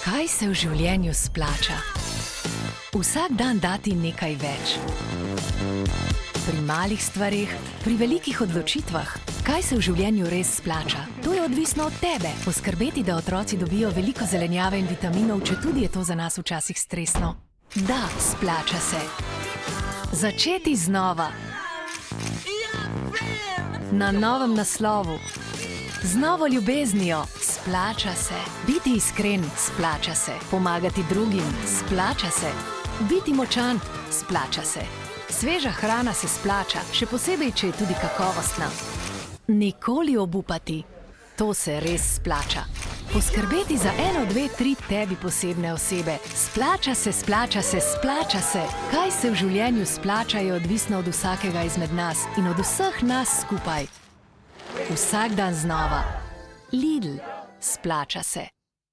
Kaj se v življenju splača? Vsak dan dati nekaj več. Pri malih stvareh, pri velikih odločitvah. Kaj se v življenju res splača? To je odvisno od tebe. Poskrbeti, da otroci dobijo veliko zelenjave in vitaminov, četudi je to za nas včasih stresno. Da, splača se. Začeti znova. Na novem naslovu. Z novo ljubeznijo. Splača se. Biti iskren. Splača se. Pomagati drugim. Splača se. Biti močan. Splača se. Sveža hrana se splača, še posebej, če je tudi kakovostna. Nikoli obupati. To se res splača. Poskrbeti za 1, 2, 3 tebi posebne osebe. Splača se, splača se, splača se. Kaj se v življenju splača, je odvisno od vsakega izmed nas in od vseh nas skupaj. Vsak dan znova. Lidl. Splača se.